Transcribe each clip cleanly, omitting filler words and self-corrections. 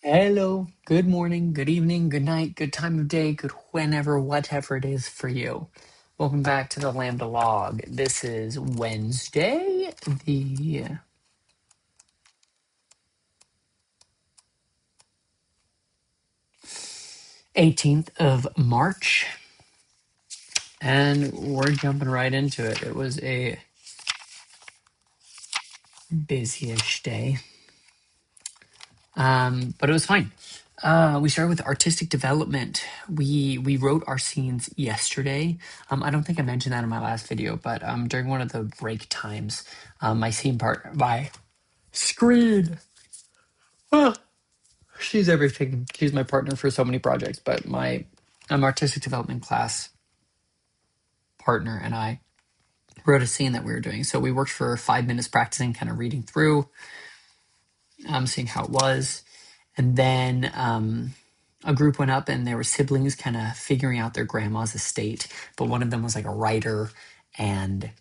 Hello, good morning, good evening, good night, good time of day, good whenever, whatever it is for you. Welcome back to the LAMDA log. This is Wednesday, the 18th of March, and we're jumping right into it. It was a busy-ish day, but it was fine. We started with artistic development. We wrote our scenes yesterday. I don't think I mentioned that in my last video, but during one of the break times, my scene partner, my screen, well, she's everything. She's my partner for so many projects, but my artistic development class partner and I wrote a scene that we were doing. So we worked for 5 minutes practicing, kind of reading through, seeing how it was, and then a group went up and there were siblings kind of figuring out their grandma's estate, but one of them was like a writer and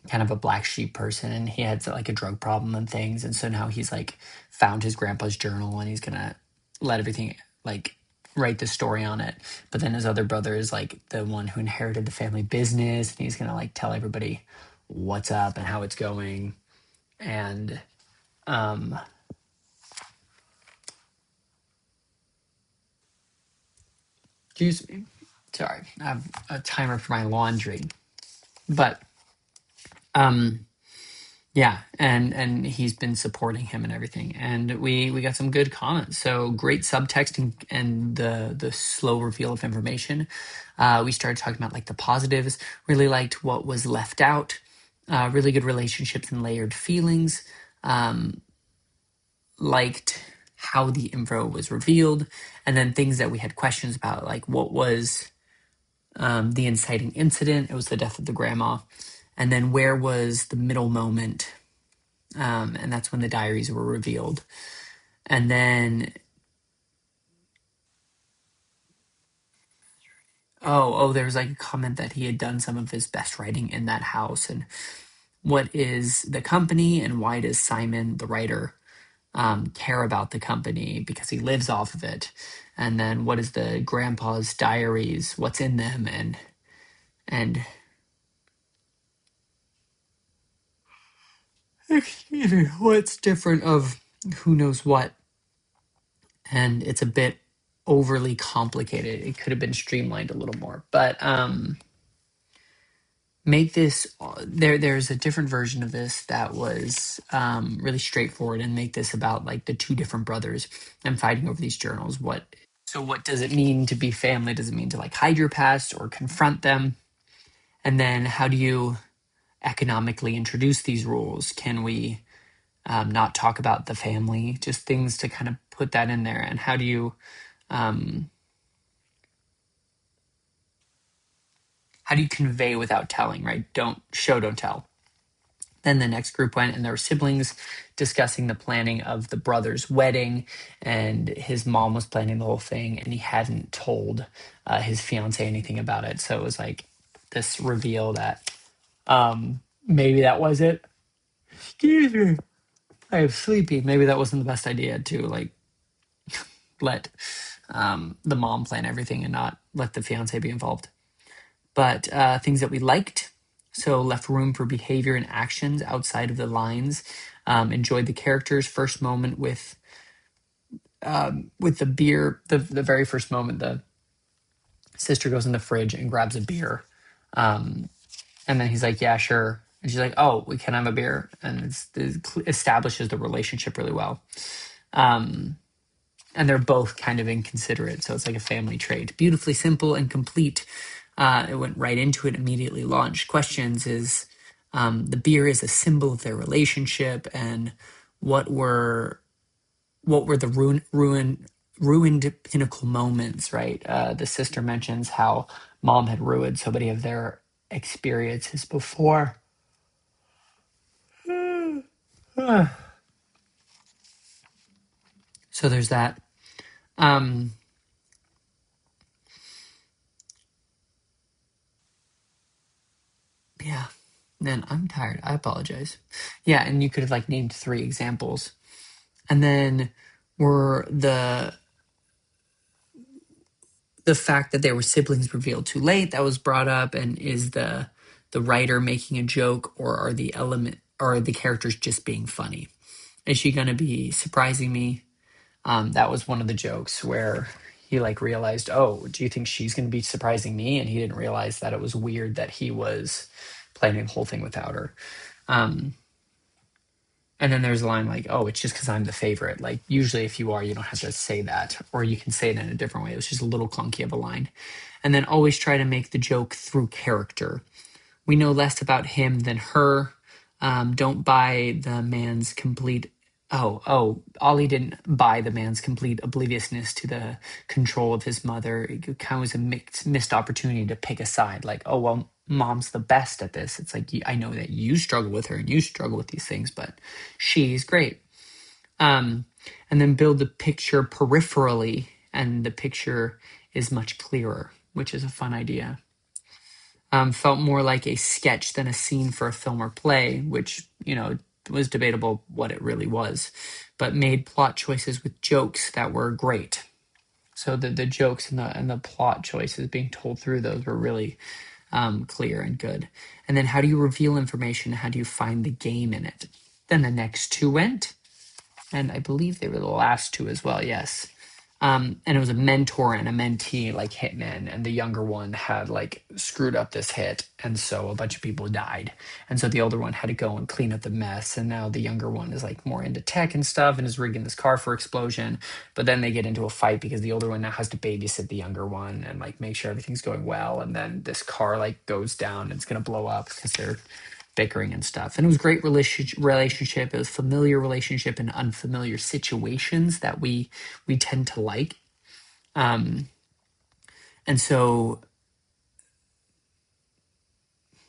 kind of a black sheep person, and he had like a drug problem and things, and so now he's like found his grandpa's journal and he's gonna let everything like write the story on it. But then his other brother is like the one who inherited the family business, and he's gonna like tell everybody what's up and how it's going. And um excuse me, sorry, I have a timer for my laundry. But um yeah, and he's been supporting him and everything, and we got some good comments. So great subtext and the slow reveal of information. We started talking about like the positives. Really liked what was left out. Really good relationships and layered feelings. Liked how the info was revealed, and then things that we had questions about, like what was the inciting incident. It was the death of the grandma, and then where was the middle moment, and that's when the diaries were revealed. And then there was like a comment that he had done some of his best writing in that house, and what is the company and why does Simon the writer care about the company, because he lives off of it. And then what is the grandpa's diaries, what's in them, and excuse me, what's different of who knows what. And it's a bit overly complicated. It could have been streamlined a little more, but make this there's a different version of this that was really straightforward, and make this about like the two different brothers and fighting over these journals. What does it mean to be family? Does it mean to like hide your past or confront them? And then how do you economically introduce these rules? Can we not talk about the family? Just things to kind of put that in there. And um, how do you convey without telling, right? Don't show, don't tell. Then the next group went, and there were siblings discussing the planning of the brother's wedding, and his mom was planning the whole thing, and he hadn't told his fiance anything about it. So it was like this reveal that maybe that was it. Excuse me, I am sleepy. Maybe that wasn't the best idea to like let the mom plan everything and not let the fiance be involved. But things that we liked. So left room for behavior and actions outside of the lines. Enjoyed the characters' first moment with the beer. The very first moment, the sister goes in the fridge and grabs a beer, and then he's like, "Yeah, sure." And she's like, "Oh, we can have a beer," and it establishes the relationship really well. Um, and they're both kind of inconsiderate, so it's like a family trait. Beautifully simple and complete. It went right into it, immediately launched questions. Is the beer is a symbol of their relationship, and what were the ruined pinnacle moments, right? The sister mentions how mom had ruined so many of their experiences before. So there's that. Um, yeah. Man, I'm tired. I apologize. Yeah, and you could have like named 3 examples. And then were the fact that they were siblings revealed too late that was brought up, and is the writer making a joke, or are the characters just being funny? Is she going to be surprising me? That was one of the jokes where he like realized, oh, do you think she's going to be surprising me? And he didn't realize that it was weird that he was planning the whole thing without her. Um, and then there's a line like, oh, it's just because I'm the favorite. Like, usually if you are, you don't have to say that, or you can say it in a different way. It was just a little clunky of a line. And then always try to make the joke through character. We know less about him than her. Don't buy the man's complete. Ollie didn't buy the man's complete obliviousness to the control of his mother. It kind of was a missed opportunity to pick a side. Like, oh, well, mom's the best at this. It's like, I know that you struggle with her and you struggle with these things, but she's great. And then build the picture peripherally, and the picture is much clearer, which is a fun idea. Felt more like a sketch than a scene for a film or play, which, was debatable what it really was, but made plot choices with jokes that were great. So the jokes and the plot choices being told through those were really clear and good. And then how do you reveal information? How do you find the game in it? Then the next two went, and I believe they were the last two as well, yes. And it was a mentor and a mentee, like hitmen, and the younger one had like screwed up this hit, and so a bunch of people died, and so the older one had to go and clean up the mess, and now the younger one is like more into tech and stuff and is rigging this car for explosion. But then they get into a fight because the older one now has to babysit the younger one and like make sure everything's going well, and then this car like goes down and it's gonna blow up because they're bickering and stuff. And it was a great relationship. It was familiar relationship in unfamiliar situations that we tend to like. And so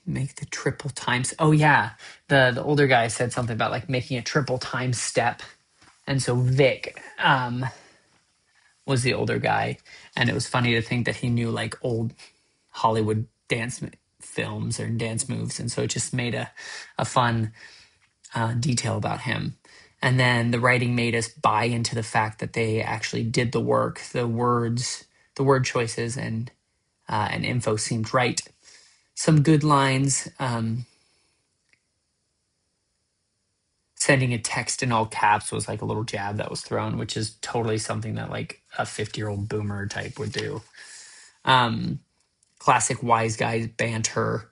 make the triple times. Oh yeah, the older guy said something about like making a triple time step. And so Vic was the older guy, and it was funny to think that he knew like old Hollywood dance films or dance moves, and so it just made a fun detail about him. And then the writing made us buy into the fact that they actually did the work. The word choices and info seemed right. Some good lines. Sending a text in all caps was like a little jab that was thrown, which is totally something that like a 50-year-old boomer type would do. Classic wise guys banter,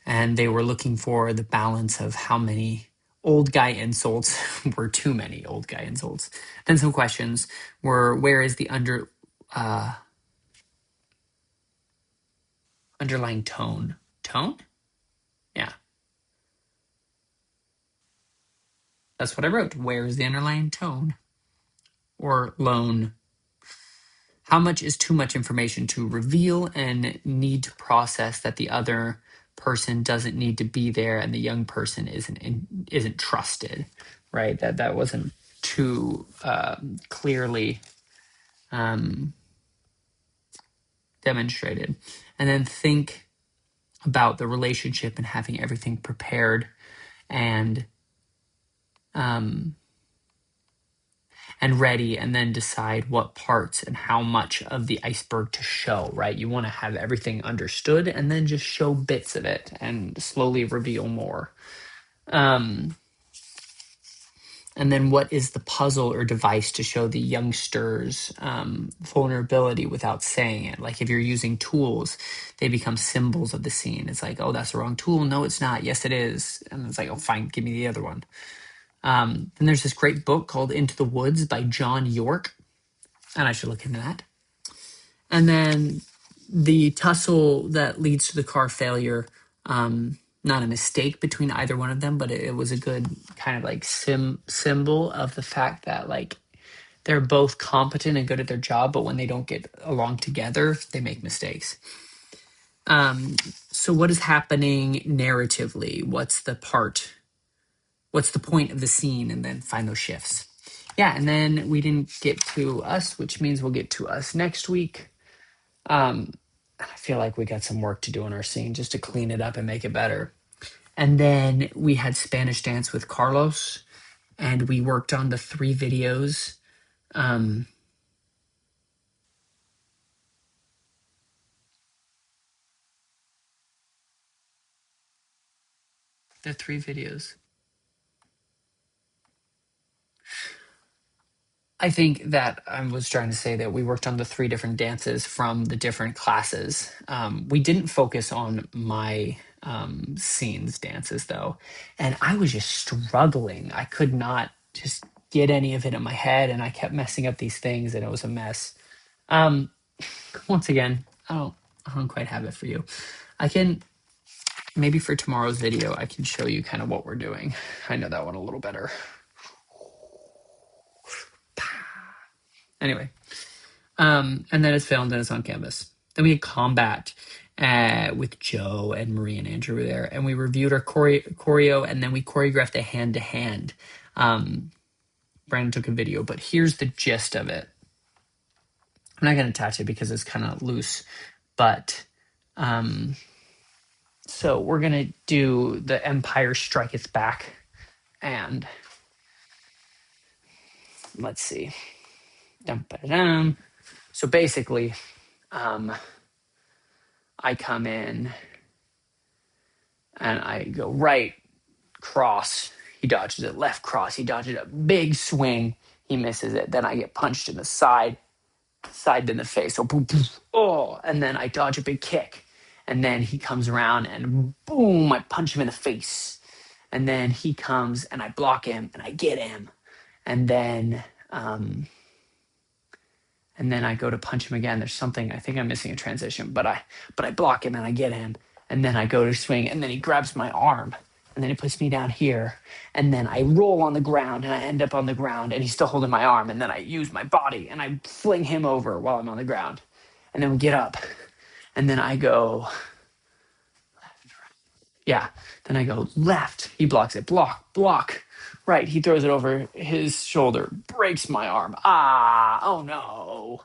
and they were looking for the balance of how many old guy insults were too many old guy insults. Then some questions were, where is the underlying tone? Tone? Yeah. That's what I wrote. Where is the underlying tone? Or loan? How much is too much information to reveal and need to process that the other person doesn't need to be there and the young person isn't trusted, right? That wasn't too clearly demonstrated. And then think about the relationship and having everything prepared and ready, and then decide what parts and how much of the iceberg to show, right? You want to have everything understood and then just show bits of it and slowly reveal more. And then what is the puzzle or device to show the youngsters vulnerability without saying it? Like if you're using tools, they become symbols of the scene. It's like, oh, that's the wrong tool. No, it's not. Yes, it is. And it's like, oh, fine, give me the other one. Then there's this great book called Into the Woods by John York, and I should look into that. And then the tussle that leads to the car failure, not a mistake between either one of them, but it was a good kind of like symbol of the fact that like they're both competent and good at their job, but when they don't get along together, they make mistakes. So what is happening narratively? What's the point of the scene? And then find those shifts. Yeah, and then we didn't get to us, which means we'll get to us next week. I feel like we got some work to do in our scene just to clean it up and make it better. And then we had Spanish dance with Carlos, and we worked on the 3 videos Um, the 3 videos. I think that I was trying to say that we worked on the 3 different dances from the different classes. We didn't focus on my scenes dances though, and I was just struggling. I could not just get any of it in my head, and I kept messing up these things, and it was a mess. Um, Once again, I don't quite have it for you. I can maybe for tomorrow's video, I can show you kind of what we're doing. I know that one a little better. Anyway. And then it's filmed and it's on canvas. Then we had combat with Joe and Marie and Andrew were there, and we reviewed our choreo, and then we choreographed a hand to hand. Brandon took a video, but here's the gist of it. I'm not going to attach it because it's kind of loose, but so we're going to do the Empire Striketh Back, and let's see. Dum-ba-dum. So basically, I come in and I go right, cross, he dodges it, left cross, he dodges it, big swing, he misses it. Then I get punched in the side in the face. So boom, boom, oh, and then I dodge a big kick. And then he comes around and boom, I punch him in the face. And then he comes and I block him and I get him. And then I go to punch him again. There's something, I think I'm missing a transition, but I block him and I get him. And then I go to swing and then he grabs my arm and then he puts me down here. And then I roll on the ground and I end up on the ground and he's still holding my arm. And then I use my body and I fling him over while I'm on the ground. And then we get up and then I go, yeah. Then I go left. He blocks it. Block. Right. He throws it over his shoulder, breaks my arm. Ah, oh no.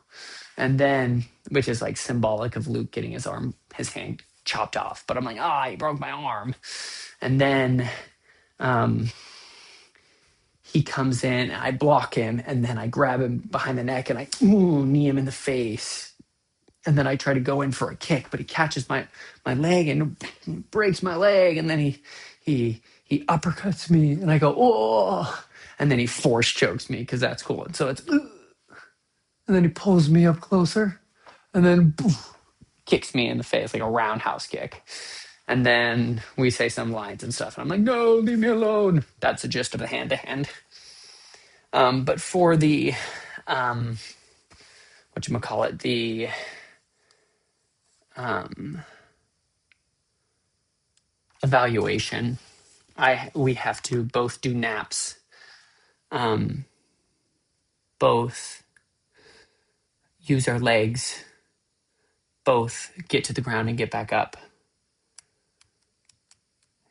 And then, which is like symbolic of Luke getting his hand chopped off. But I'm like, he broke my arm. And then he comes in, and I block him, and then I grab him behind the neck, and I knee him in the face. And then I try to go in for a kick, but he catches my leg and breaks my leg. And then he uppercuts me, and I go, oh. And then he force chokes me because that's cool. And so it's, and then he pulls me up closer, and then kicks me in the face like a roundhouse kick. And then we say some lines and stuff. And I'm like, no, leave me alone. That's the gist of the hand-to-hand. But for the, whatchamacallit, the evaluation, we have to both do naps, both use our legs, both get to the ground and get back up.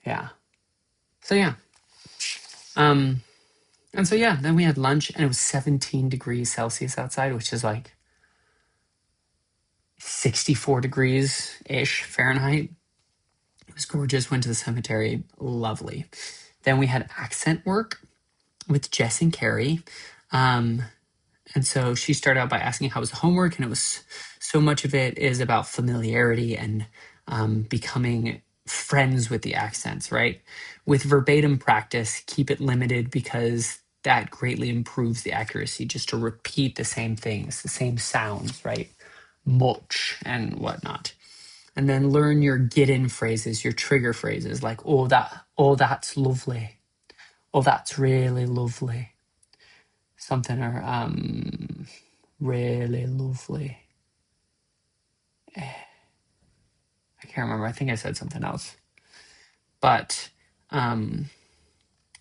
Yeah. So yeah. And so yeah, then we had lunch and it was 17 degrees Celsius outside, which is like 64 degrees-ish Fahrenheit. It was gorgeous. Went to the cemetery. Lovely. Then we had accent work with Jess and Carrie. And so she started out by asking how was the homework, and it was so much of it is about familiarity and becoming friends with the accents, right? With verbatim practice, keep it limited because that greatly improves the accuracy just to repeat the same things, the same sounds, right? Much and whatnot. And then learn your get-in phrases, your trigger phrases, like, oh, that's lovely. Oh, that's really lovely. Something or really lovely. I can't remember. I think I said something else. But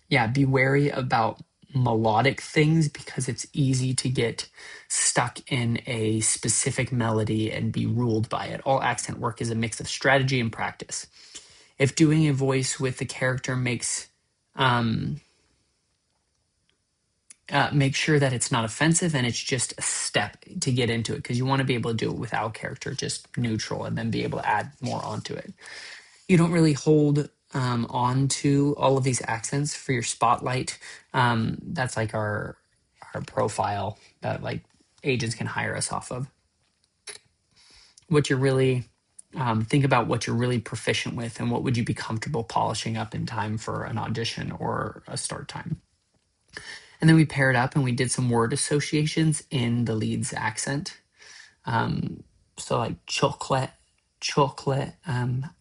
yeah, be wary about melodic things because it's easy to get stuck in a specific melody and be ruled by it. All accent work is a mix of strategy and practice. If doing a voice with the character makes make sure that it's not offensive and it's just a step to get into it, because you want to be able to do it without character, just neutral, and then be able to add more onto it. You don't really hold on to all of these accents for your spotlight. That's like our our profile that like agents can hire us off of. What you're really think about what you're really proficient with and what would you be comfortable polishing up in time for an audition or a start time. And then we paired up and we did some word associations in the lead's accent. So like chocolate,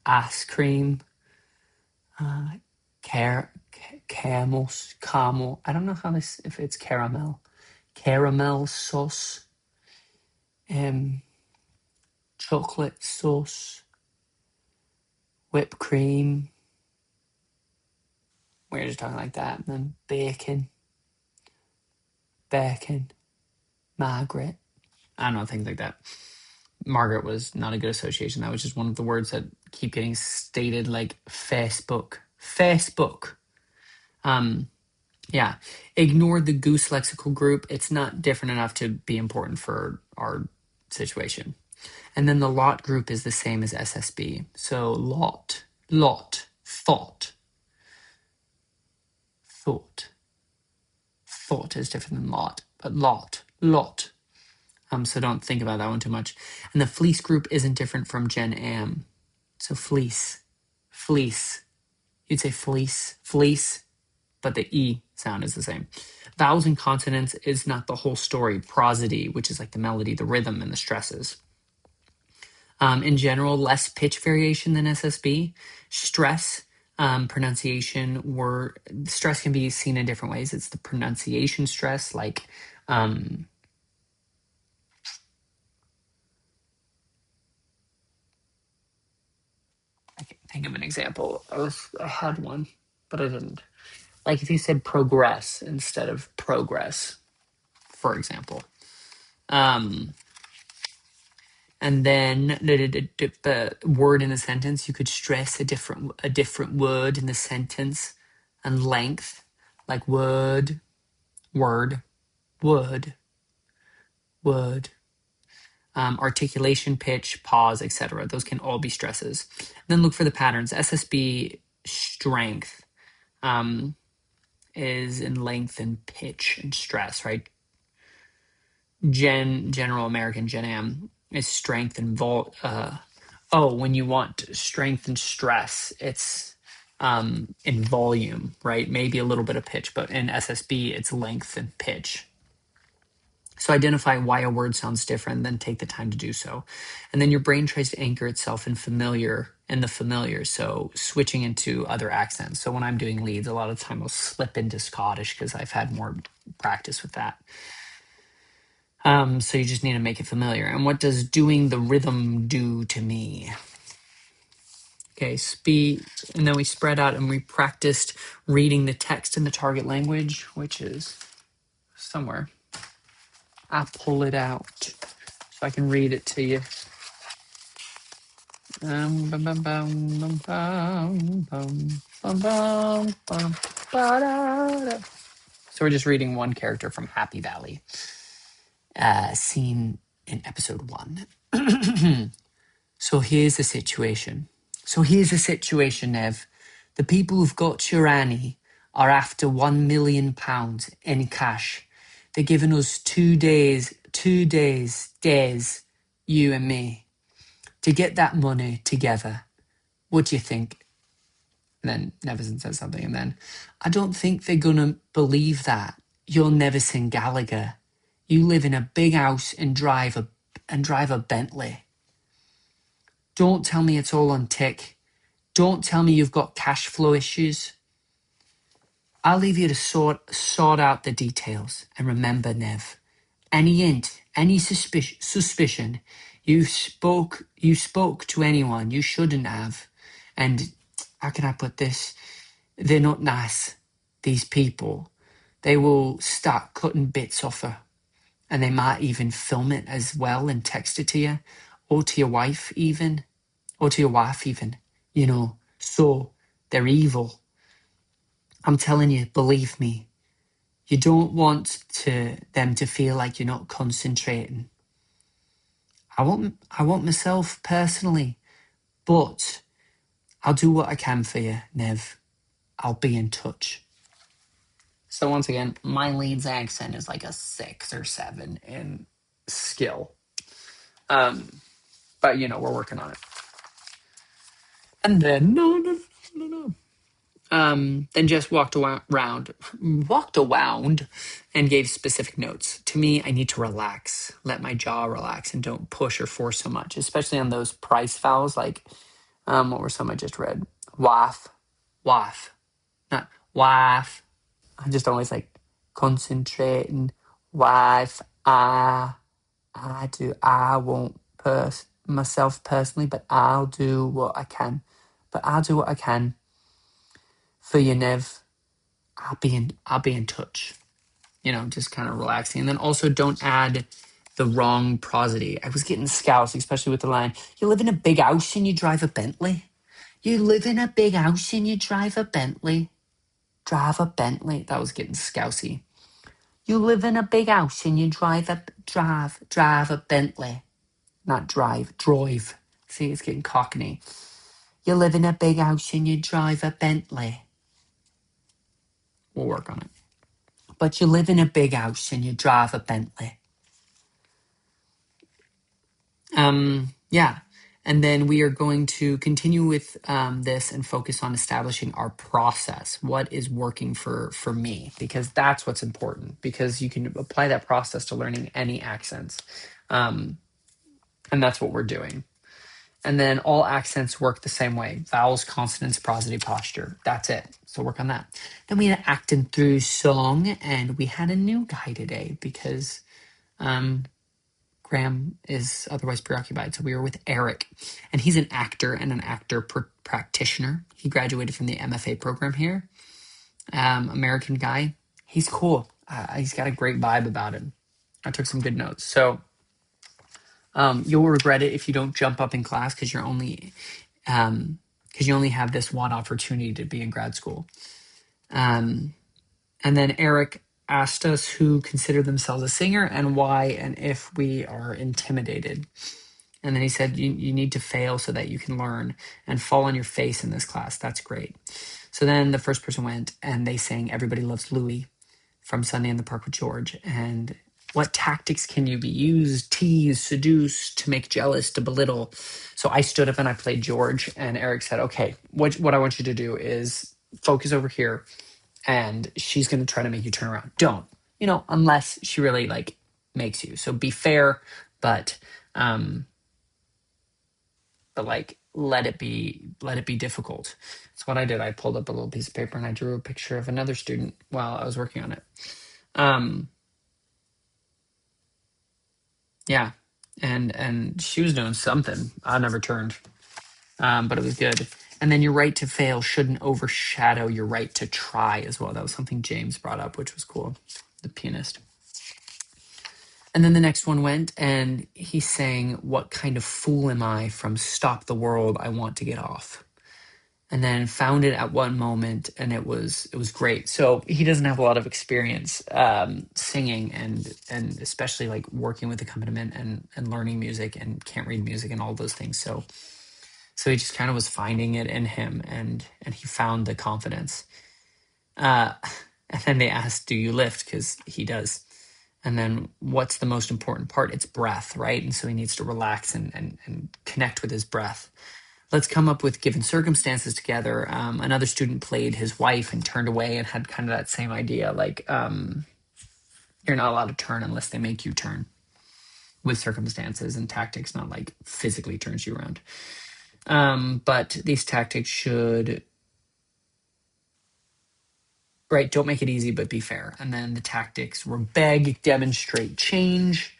ice cream, caramel. I don't know if it's caramel sauce, chocolate sauce, whipped cream. We're just talking like that. And then bacon, Margaret. I don't know, things like that. Margaret was not a good association. That was just one of the words that keep getting stated, like Facebook. Yeah. Ignore the goose lexical group. It's not different enough to be important for our situation. And then the lot group is the same as SSB. So lot, thought. Thought is different than lot, but lot. So don't think about that one too much. And the fleece group isn't different from Gen Am. So fleece. You'd say fleece, but the E sound is the same. Vowels and consonants is not the whole story. Prosody, which is like the melody, the rhythm, and the stresses. In general, less pitch variation than SSB. Stress, pronunciation, stress can be seen in different ways. It's the pronunciation stress, like I can't think of an example. I had one, but I didn't. Like if you said progress instead of progress, for example. And then the word in a sentence, you could stress a different word in the sentence, and length, like word, word. Articulation, pitch, pause, etc. Those can all be stresses. Then look for the patterns. SSB strength is in length and pitch and stress, right? General American Gen Am is strength and when you want strength and stress, it's in volume, right? Maybe a little bit of pitch, but in SSB, it's length and pitch. So identify why a word sounds different, then take the time to do so. And then your brain tries to anchor itself in the familiar. So switching into other accents. So when I'm doing leads, a lot of the time I'll slip into Scottish because I've had more practice with that. So you just need to make it familiar. And what does doing the rhythm do to me? Okay, speed, and then we spread out and we practiced reading the text in the target language, which is somewhere. I pull it out so I can read it to you. So we're just reading one character from Happy Valley, seen in episode 1. So here's the situation. Nev. The people who've got your Annie are after £1 million in cash. They're giving us 2 days, you and me, to get that money together. What do you think? And then Neverson says something, and then, I don't think they're gonna believe that. You're Neverson Gallagher. You live in a big house and drive a Bentley. Don't tell me it's all on tick. Don't tell me you've got cash flow issues. I'll leave you to sort out the details. And remember, Nev, any hint, any suspicion, you spoke to anyone you shouldn't have. And how can I put this? They're not nice, these people. They will start cutting bits off her. And they might even film it as well and text it to you. Or to your wife even. You know. So, they're evil. I'm telling you, believe me. You don't want them to feel like you're not concentrating. I want myself personally, but I'll do what I can for you, Nev. I'll be in touch. So once again, my Leeds accent is like a 6 or 7 in skill. But we're working on it. And then no. Then Jess walked around and gave specific notes. To me, I need to relax, let my jaw relax, and don't push or force so much, especially on those price vowels. Like, what were some I just read? Waff, waff, not wife. I'm just always like concentrating. Wife, I do. I won't myself personally, but I'll do what I can. But I'll do what I can for you, Nev. I'll be in touch. Just kind of relaxing. And then also don't add the wrong prosody. I was getting scoused, especially with the line, you live in a big house and you drive a Bentley. You live in a big house and you drive a Bentley. Drive a Bentley. That was getting scousy. You live in a big house and you drive a Bentley. Not drive. See, it's getting cockney. You live in a big house and you drive a Bentley. We'll work on it. But you live in a big house and you drive a Bentley. Yeah. And then we are going to continue with this and focus on establishing our process. What is working for me? Because that's what's important. Because you can apply that process to learning any accents. And that's what we're doing. And then all accents work the same way. Vowels, consonants, prosody, posture. That's it. So work on that. Then we had an acting through song, and we had a new guy today because Graham is otherwise preoccupied. So we were with Eric, and he's an actor and an actor practitioner. He graduated from the MFA program here. American guy. He's cool. He's got a great vibe about him. I took some good notes. So you'll regret it if you don't jump up in class because you only have this one opportunity to be in grad school. And then Eric asked us who consider themselves a singer and why, and if we are intimidated. And then he said, you need to fail so that you can learn and fall on your face in this class. That's great. So then the first person went and they sang Everybody Loves Louie from Sunday in the Park with George. And what tactics can you be used, tease, seduce, to make jealous, to belittle? So I stood up and I played George, and Eric said, okay, what I want you to do is focus over here, and she's going to try to make you turn around. Don't, unless she really makes you. So be fair, but like let it be difficult. That's what I did. I pulled up a little piece of paper and I drew a picture of another student while I was working on it. Yeah. And she was doing something. I never turned. But it was good. And then your right to fail shouldn't overshadow your right to try as well. That was something James brought up, which was cool. The pianist. And then the next one went and he's saying, what kind of fool am I from Stop the World, I Want to Get Off? And then found it at one moment, and it was great. So he doesn't have a lot of experience singing and especially like working with accompaniment and learning music, and can't read music and all those things. So he just kind of was finding it in him, and he found the confidence. And then they asked, do you lift? Because he does. And then what's the most important part? It's breath, right? And so he needs to relax and connect with his breath. Let's come up with given circumstances together. Another student played his wife and turned away and had kind of that same idea, like you're not allowed to turn unless they make you turn, with circumstances and tactics, not like physically turns you around. But these tactics should, right, don't make it easy, but be fair. And then the tactics were beg, demonstrate, change,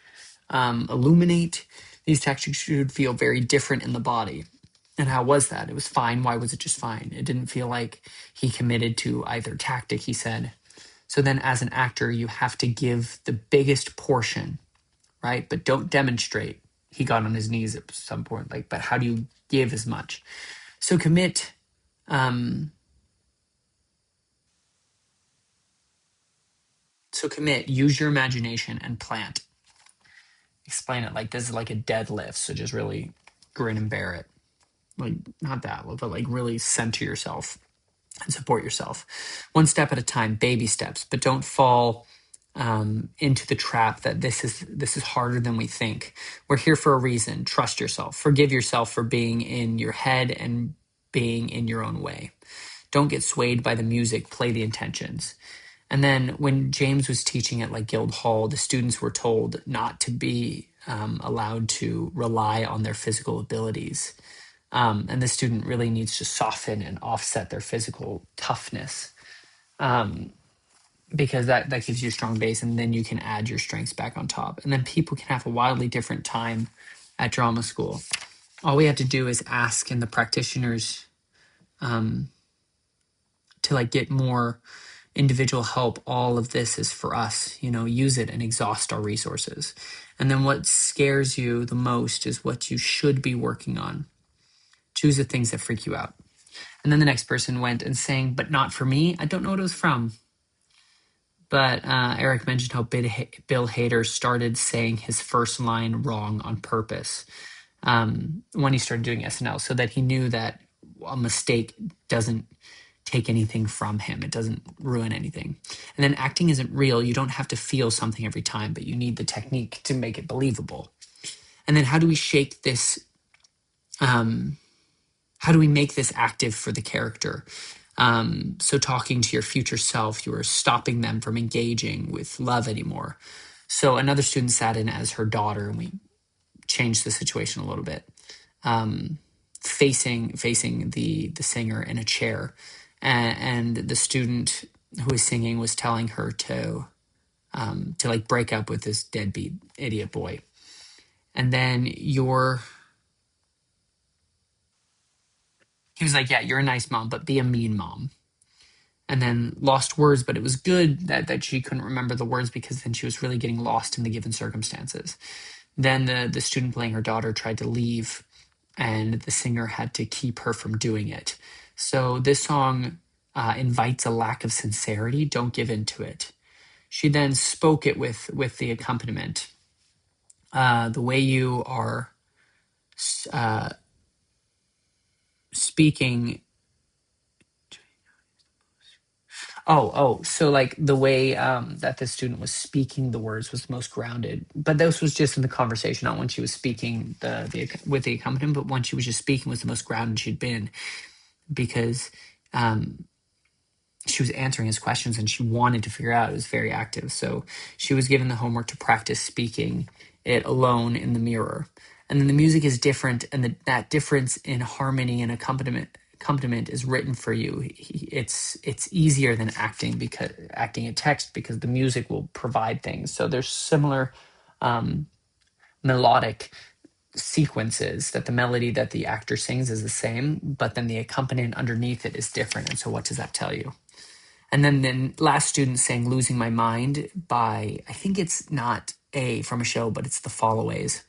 illuminate. These tactics should feel very different in the body. And how was that? It was fine. Why was it just fine? It didn't feel like he committed to either tactic, he said. So then as an actor, you have to give the biggest portion, right? But don't demonstrate. He got on his knees at some point, but how do you give as much? So commit. Use your imagination and plant. Explain it like this is like a deadlift. So just really grin and bear it. Like not that, but like really center yourself. and support yourself. One step at a time, baby steps, but don't fall into the trap that this is harder than we think. We're here for a reason. Trust yourself. Forgive yourself for being in your head and being in your own way. Don't get swayed by the music. Play the intentions. And then when James was teaching at like Guildhall, the students were told not to be allowed to rely on their physical abilities. And the student really needs to soften and offset their physical toughness, because that gives you a strong base, and then you can add your strengths back on top. And then people can have a wildly different time at drama school. All we have to do is ask, and the practitioners to like get more individual help. All of this is for us, use it and exhaust our resources. And then what scares you the most is what you should be working on. Choose the things that freak you out. And then the next person went and sang, but not for me. I don't know what it was from. But Eric mentioned how Bill Hader started saying his first line wrong on purpose when he started doing SNL, so that he knew that a mistake doesn't take anything from him. It doesn't ruin anything. And then acting isn't real. You don't have to feel something every time, but you need the technique to make it believable. And then how do we shake this? How do we make this active for the character? So talking to your future self, you are stopping them from engaging with love anymore. So another student sat in as her daughter, and we changed the situation a little bit, facing the singer in a chair, and the student who was singing was telling her to like break up with this deadbeat idiot boy. And then he was like, yeah, you're a nice mom, but be a mean mom. And then lost words, but it was good that she couldn't remember the words, because then she was really getting lost in the given circumstances. Then the student playing her daughter tried to leave, and the singer had to keep her from doing it. So this song invites a lack of sincerity. Don't give in to it. She then spoke it with the accompaniment. The way you are speaking. So like the way that the student was speaking the words was most grounded. But this was just in the conversation, not when she was speaking with the accompaniment, but when she was just speaking was the most grounded she'd been, because she was answering his questions and she wanted to figure out. It was very active. So she was given the homework to practice speaking it alone in the mirror. And then the music is different, and that difference in harmony and accompaniment is written for you. It's easier than acting a text, because the music will provide things. So there's similar melodic sequences, that the melody that the actor sings is the same, but then the accompaniment underneath it is different. And so what does that tell you? And then the last student sang Losing My Mind by, I think it's not from a show, but it's the Followaways.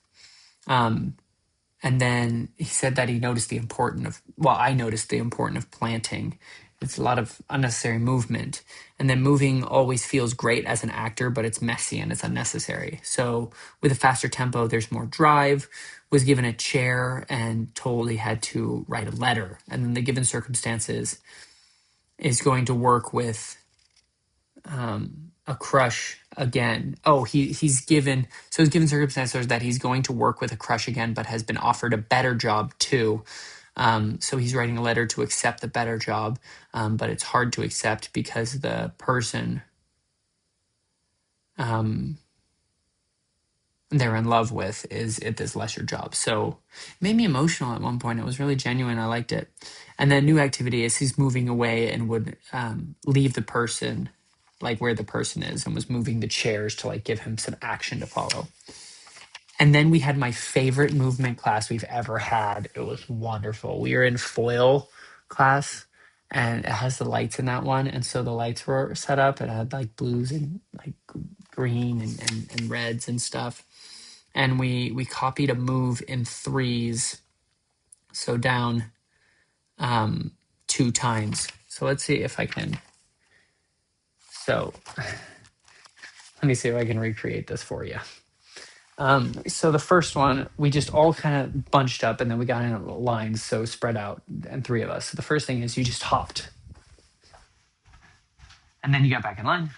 And then he said that he noticed I noticed the importance of planting. It's a lot of unnecessary movement. And then moving always feels great as an actor, but it's messy and it's unnecessary. So with a faster tempo, there's more drive. Was given a chair and told he had to write a letter. And then the given circumstances is going to work with a crush again. He's given circumstances that he's going to work with a crush again, but has been offered a better job too. So he's writing a letter to accept the better job, but it's hard to accept because the person they're in love with is at this lesser job. So it made me emotional at one point. It was really genuine. I liked it. And then new activity is he's moving away and would leave the person like where the person is, and was moving the chairs to like give him some action to follow. And then we had my favorite movement class we've ever had. It was wonderful. We were in foil class, and it has the lights in that one. And so the lights were set up. It had like blues and like green and reds and stuff. And we copied a move in threes. So down 2 times. So let's see if I can. So let me see if I can recreate this for you. So the first one, we just all kind of bunched up, and then we got in lines, so spread out, and 3 of us. So the first thing is you just hopped. And then you got back in line.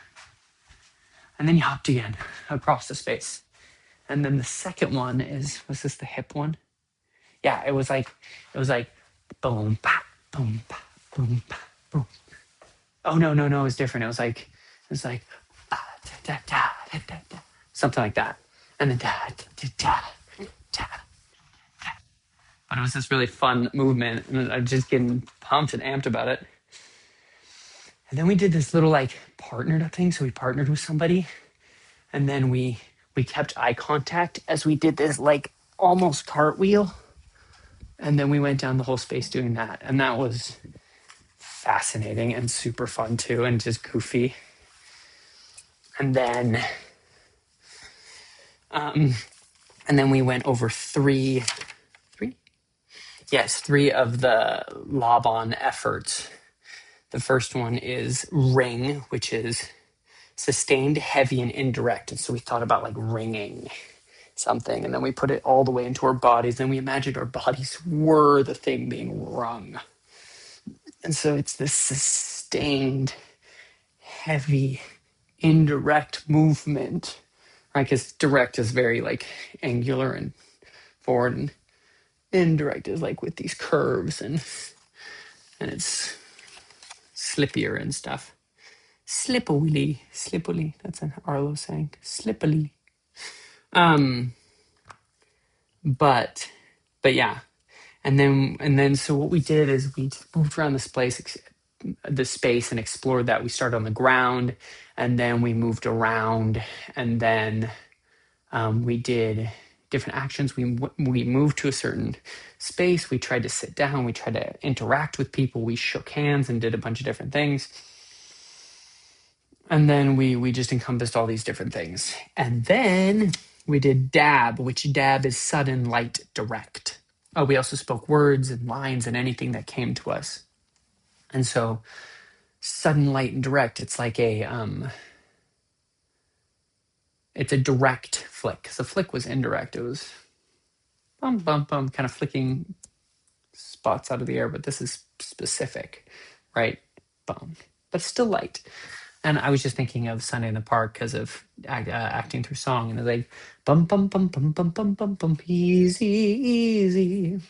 And then you hopped again across the space. And then the second one was this the hip one? Yeah, it was like boom, pa, boom, pa, boom, pa, boom. Oh no, no, no, it was different. It was like ah, da, da, da, da, da, something like that. And then da, da, da, da, da. But it was this really fun movement, and I'm just getting pumped and amped about it. And then we did this little like partnered up thing. So we partnered with somebody, and then we kept eye contact as we did this like almost cartwheel. And then we went down the whole space doing that. And that was fascinating and super fun too, and just goofy. And then we went over three of the Laban efforts. The first one is ring, which is sustained, heavy, and indirect. And so we thought about like ringing something, and then we put it all the way into our bodies. Then we imagined our bodies were the thing being rung. And so it's this sustained, heavy, indirect movement, right? Because direct is very like angular and forward, and indirect is like with these curves, and it's slippier and stuff. Slippily. That's an Arlo saying. Slippily. But yeah. And then so what we did is we moved around the space and explored that. We started on the ground, and then we moved around, and then we did different actions. We moved to a certain space. We tried to sit down. We tried to interact with people. We shook hands and did a bunch of different things. And then we just encompassed all these different things. And then we did dab, which dab is sudden, light, direct. Oh, we also spoke words and lines and anything that came to us. And so sudden, light, and direct, it's like it's a direct flick. Because the flick was indirect. It was bum, bum, bum, kind of flicking spots out of the air, but this is specific, right? Bum, but still light. And I was just thinking of Sunday in the Park because of acting through song, and it's like bum bum bum bum bum bum bum bum easy easy,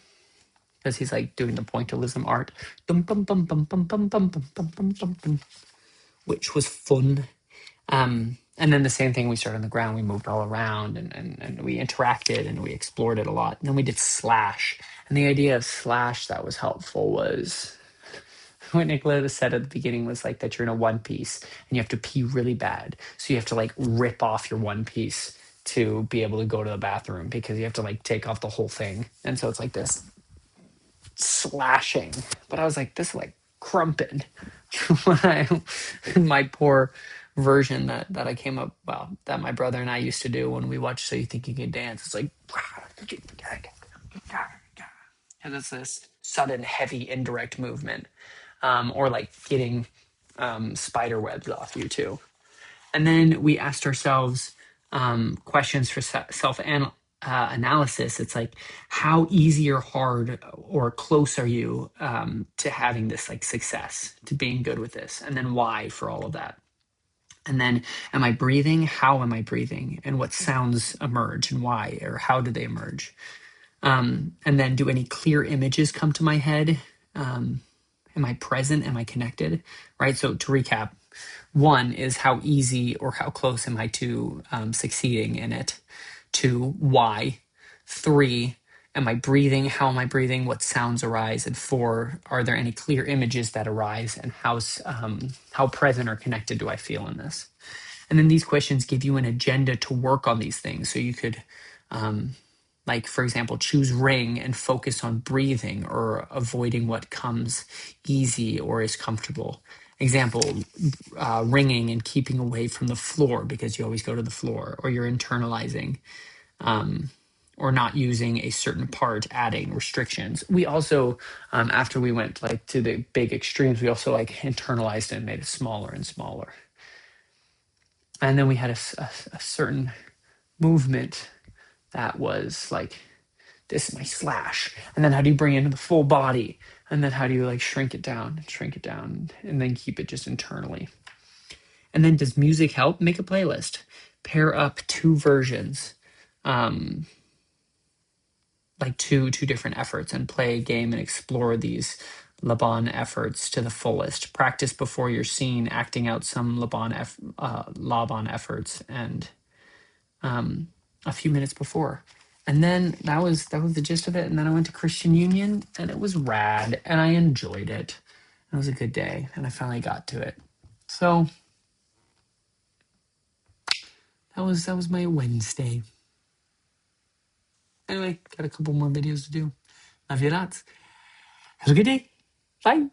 because he's like doing the pointillism art, bum bum bum bum bum bum bum bum bum bum bum bum, which was fun. And then the same thing, we started on the ground, we moved all around, and we interacted and we explored it a lot. And then we did slash, and the idea of slash that was helpful was what Nicola said at the beginning was like that you're in a one piece and you have to pee really bad. So you have to like rip off your one piece to be able to go to the bathroom, because you have to like take off the whole thing. And so it's like this slashing. But I was like, this is like crumping. My poor version that I came up, well, that my brother and I used to do when we watched So You Think You Can Dance. It's like, and it's this sudden, heavy, indirect movement. Or like getting spider webs off you too. And then we asked ourselves questions for self-analysis. It's like, how easy or hard or close are you to having this like success, to being good with this? And then why for all of that? And then, am I breathing? How am I breathing? And what sounds emerge and why, or how do they emerge? And then, do any clear images come to my head? Am I present? Am I connected? Right? So to recap, one is how easy or how close am I to succeeding in it? Two, why? Three, am I breathing? How am I breathing? What sounds arise? And four, are there any clear images that arise? And how present or connected do I feel in this? And then these questions give you an agenda to work on these things. So you could like, for example, choose ring and focus on breathing or avoiding what comes easy or is comfortable. Example, ringing and keeping away from the floor because you always go to the floor, or you're internalizing, or not using a certain part, adding restrictions. We also, after we went like to the big extremes, we also like internalized and made it smaller and smaller. And then we had a certain movement that was like, this is my slash. And then how do you bring it into the full body? And then how do you like shrink it down, and then keep it just internally? And then does music help? Make a playlist. Pair up two versions, um, like two different efforts, and play a game and explore these Laban efforts to the fullest. Practice before your scene, acting out some Laban efforts, and a few minutes before. And then that was the gist of it. And then I went to Christian Union, and it was rad, and I enjoyed it. It was a good day, and I finally got to it. So that was my Wednesday. Anyway, got a couple more videos to do. Love you lots. Have a good day. Bye.